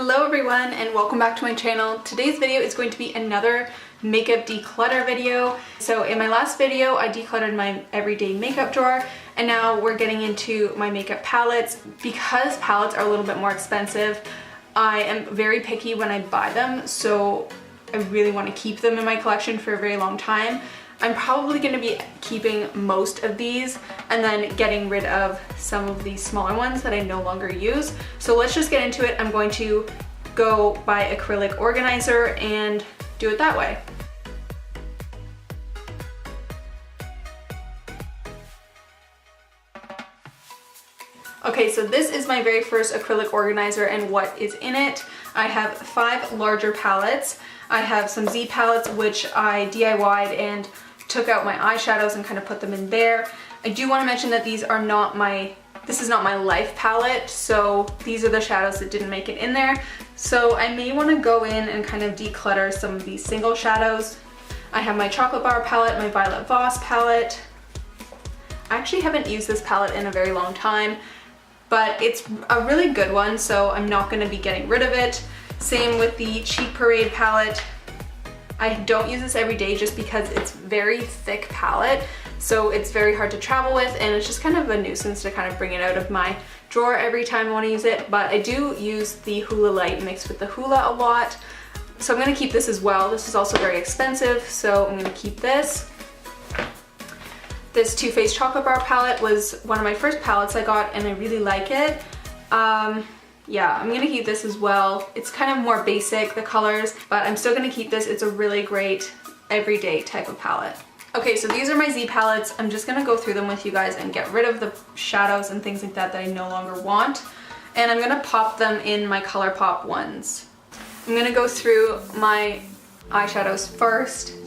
Hello everyone and welcome back to my channel. Today's video is going to be another makeup declutter video. So in my last video I decluttered my everyday makeup drawer and now we're getting into my makeup palettes. Because palettes are a little bit more expensive, I am very picky when I buy them, so I really want to keep them in my collection for a very long time. I'm probably going to be keeping most of these and then getting rid of some of these smaller ones that I no longer use. So let's just get into it. I'm going to go buy acrylic organizer and do it that way. Okay, so this is my very first acrylic organizer and what is in it. I have 5 larger palettes. I have some Z palettes which I DIY'd and took out my eyeshadows and kind of put them in there. I do want to mention that this is not my life palette, so these are the shadows that didn't make it in there. So I may want to go in and kind of declutter some of these single shadows. I have my chocolate bar palette, my violet Voss palette. I actually haven't used this palette in a very long time, but it's a really good one, so I'm not going to be getting rid of it. Same with the Cheek Parade palette. I don't use this every day just because it's very thick palette, so it's very hard to travel with and it's just kind of a nuisance to kind of bring it out of my drawer every time I want to use it. But I do use the Hoola Light mixed with the Hoola a lot, so I'm going to keep this as well. This is also very expensive, so I'm going to keep this. This Too Faced Chocolate Bar palette was one of my first palettes I got and I really like it. Yeah, I'm gonna keep this as well. It's kind of more basic, the colors, but I'm still gonna keep this. It's a really great everyday type of palette. Okay, so these are my Z palettes. I'm just gonna go through them with you guys and get rid of the shadows and things like that I no longer want. And I'm gonna pop them in my ColourPop ones. I'm gonna go through my eyeshadows first.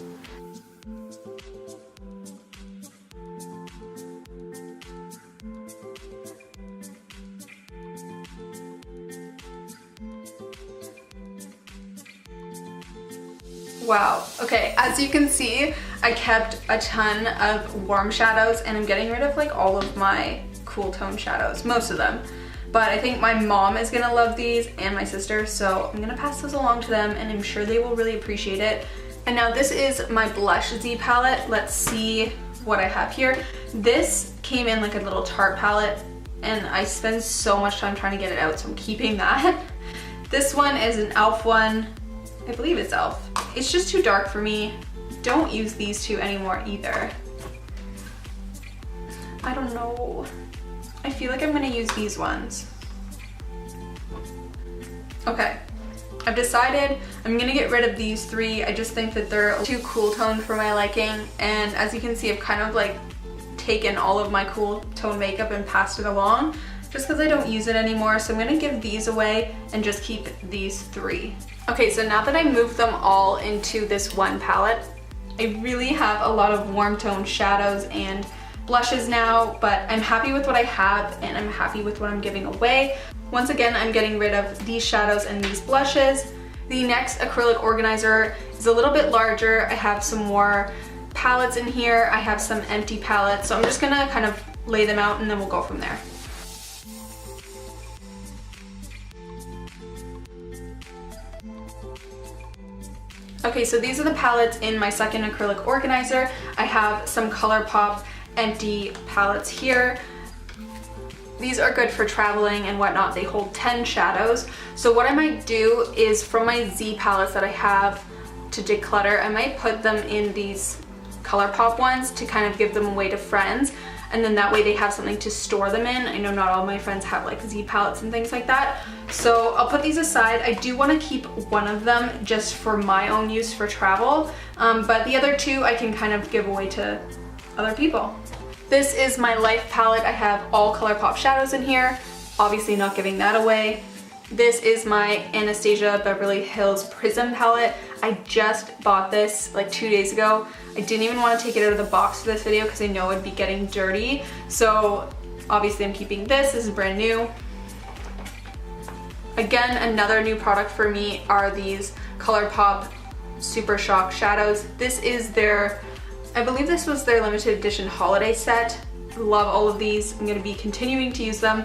Wow, okay, as you can see, I kept a ton of warm shadows and I'm getting rid of like all of my cool tone shadows, most of them. But I think my mom is gonna love these and my sister, so I'm gonna pass those along to them and I'm sure they will really appreciate it. And now this is my blush Z palette. Let's see what I have here. This came in like a little Tarte palette and I spend so much time trying to get it out, so I'm keeping that. This one is an e.l.f. one. I believe it's e.l.f. It's just too dark for me. Don't use these two anymore either. I don't know. I feel like I'm gonna use these ones. Okay, I've decided I'm gonna get rid of these 3. I just think that they're too cool toned for my liking, and as you can see, I've kind of like taken all of my cool tone makeup and passed it along just because I don't use it anymore. So I'm gonna give these away and just keep these 3. Okay, so now that I moved them all into this one palette, I really have a lot of warm tone shadows and blushes now, but I'm happy with what I have and I'm happy with what I'm giving away. Once again, I'm getting rid of these shadows and these blushes. The next acrylic organizer is a little bit larger. I have some more palettes in here. I have some empty palettes, so I'm just gonna kind of lay them out and then we'll go from there. Okay, so these are the palettes in my second acrylic organizer. I have some ColourPop empty palettes here. These are good for traveling and whatnot. They hold 10 shadows. So what I might do is from my Z palettes that I have to declutter, I might put them in these ColourPop ones to kind of give them away to friends. And then that way they have something to store them in. I know not all my friends have like Z palettes and things like that. So I'll put these aside. I do want to keep one of them just for my own use for travel. But the other 2 I can kind of give away to other people. This is my Life palette. I have all ColourPop shadows in here. Obviously not giving that away. This is my Anastasia Beverly Hills Prism palette. I just bought this like 2 days ago. I didn't even want to take it out of the box for this video because I know it'd be getting dirty. So obviously I'm keeping this. This is brand new. Again, another new product for me are these ColourPop Super Shock shadows. This is their, I believe this was their limited edition holiday set. Love all of these. I'm going to be continuing to use them.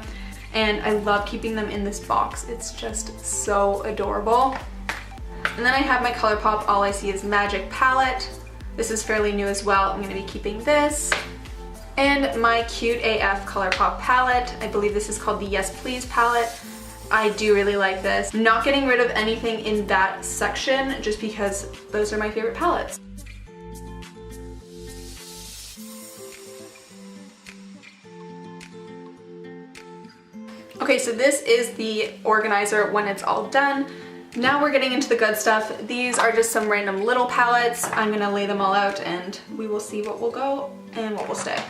and I love keeping them in this box. It's just so adorable. And then I have my ColourPop All I See Is Magic palette. This is fairly new as well. I'm going to be keeping this. And my Cute AF ColourPop palette. I believe this is called the Yes Please palette. I do really like this. I'm not getting rid of anything in that section just because those are my favorite palettes. Okay, so this is the organizer when it's all done. Now we're getting into the good stuff. These are just some random little palettes. I'm gonna lay them all out and we will see what will go and what will stay.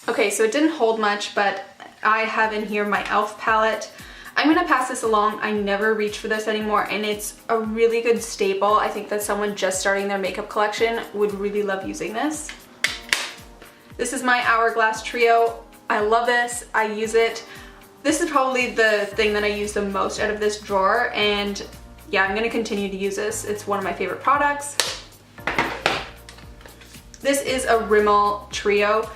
Okay, so it didn't hold much, but I have in here my e.l.f. palette. I'm gonna pass this along. I never reach for this anymore, and it's a really good staple. I think that someone just starting their makeup collection would really love using this. This is my Hourglass Trio. I love this, I use it. This is probably the thing that I use the most out of this drawer, and yeah, I'm gonna continue to use this. It's one of my favorite products. This is a Rimmel Trio.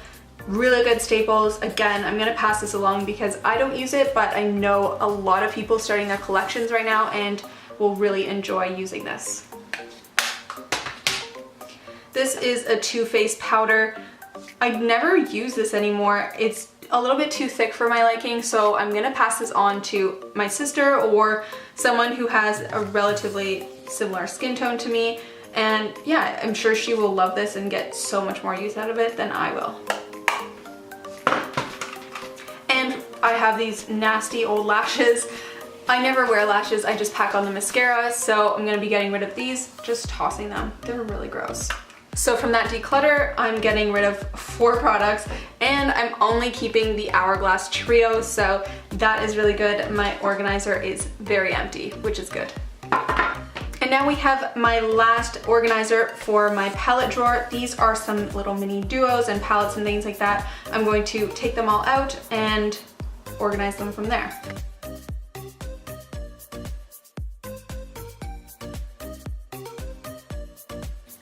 Really good staples. Again, I'm gonna pass this along because I don't use it, but I know a lot of people starting their collections right now and will really enjoy using this. This is a Too Faced powder. I never use this anymore. It's a little bit too thick for my liking, so I'm gonna pass this on to my sister or someone who has a relatively similar skin tone to me. And yeah, I'm sure she will love this and get so much more use out of it than I will. And I have these nasty old lashes. I never wear lashes, I just pack on the mascara, so I'm gonna be getting rid of these, just tossing them. They're really gross. So from that declutter, I'm getting rid of 4 products, and I'm only keeping the Hourglass Trio, so that is really good. My organizer is very empty, which is good. And now we have my last organizer for my palette drawer. These are some little mini duos and palettes and things like that. I'm going to take them all out and organize them from there.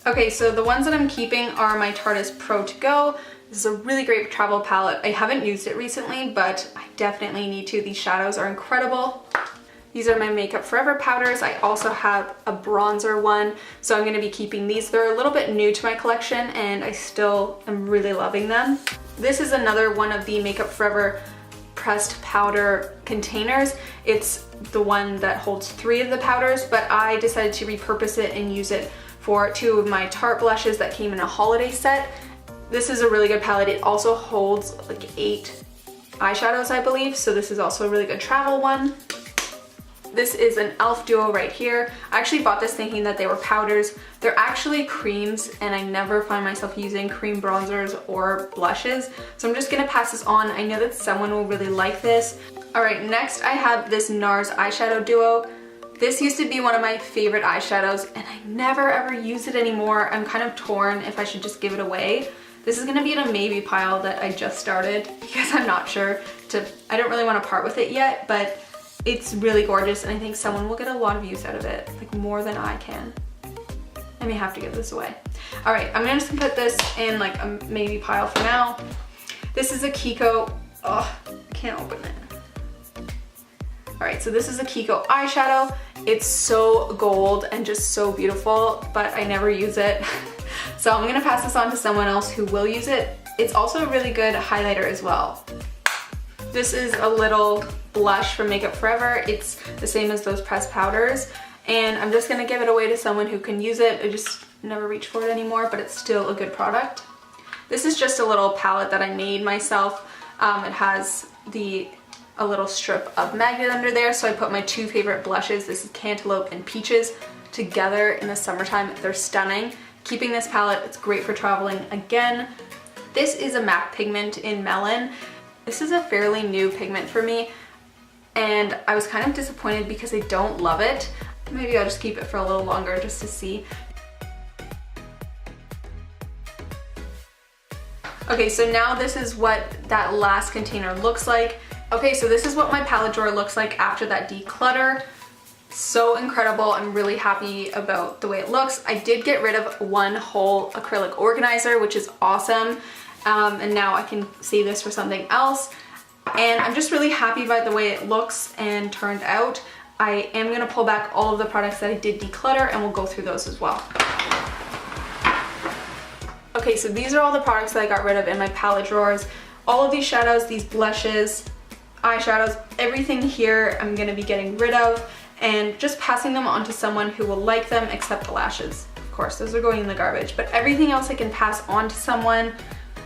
Okay, so the ones that I'm keeping are my Tarte Pro To Go. This is a really great travel palette. I haven't used it recently, but I definitely need to. These shadows are incredible. These are my Makeup Forever powders. I also have a bronzer one, so I'm gonna be keeping these. They're a little bit new to my collection, and I still am really loving them. This is another one of the Makeup Forever pressed powder containers. It's the one that holds 3 of the powders, but I decided to repurpose it and use it for 2 of my Tarte blushes that came in a holiday set. This is a really good palette. It also holds like 8 eyeshadows, I believe, so this is also a really good travel one. This is an e.l.f. duo right here. I actually bought this thinking that they were powders. They're actually creams, and I never find myself using cream bronzers or blushes, so I'm just gonna pass this on. I know that someone will really like this. All right, next I have this NARS eyeshadow duo. This used to be one of my favorite eyeshadows, and I never ever use it anymore. I'm kind of torn if I should just give it away. This is gonna be in a maybe pile that I just started because I'm not sure I don't really want to part with it yet, but it's really gorgeous, and I think someone will get a lot of use out of it, like more than I can. I may have to give this away. All right, I'm just gonna put this in like a maybe pile for now. This is a Kiko, oh, I can't open it. All right, so this is a Kiko eyeshadow. It's so gold and just so beautiful, but I never use it. So I'm gonna pass this on to someone else who will use it. It's also a really good highlighter as well. This is a little blush from Makeup Forever. It's the same as those pressed powders, and I'm just gonna give it away to someone who can use it. I just never reach for it anymore, but it's still a good product. This is just a little palette that I made myself. It has a little strip of magnet under there, so I put my 2 favorite blushes. This is Cantaloupe and Peaches together in the summertime. They're stunning. Keeping this palette, it's great for traveling again. This is a MAC pigment in Melon. This is a fairly new pigment for me, and I was kind of disappointed because I don't love it. Maybe I'll just keep it for a little longer just to see. Okay, so now this is what that last container looks like. Okay, so this is what my palette drawer looks like after that declutter. So incredible. I'm really happy about the way it looks. I did get rid of 1 whole acrylic organizer, which is awesome. and now I can save this for something else. And I'm just really happy about the way it looks and turned out. I am going to pull back all of the products that I did declutter, and we'll go through those as well. Okay, so these are all the products that I got rid of in my palette drawers. All of these shadows, these blushes, eyeshadows, everything here I'm going to be getting rid of and just passing them on to someone who will like them, except the lashes. Of course, those are going in the garbage, but everything else I can pass on to someone.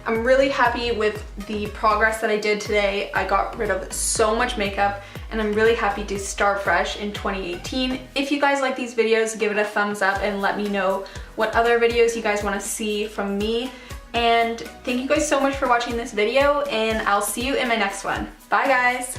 I'm really happy with the progress that I did today. I got rid of so much makeup, and I'm really happy to start fresh in 2018. If you guys like these videos, give it a thumbs up and let me know what other videos you guys want to see from me. And thank you guys so much for watching this video, and I'll see you in my next one. Bye guys!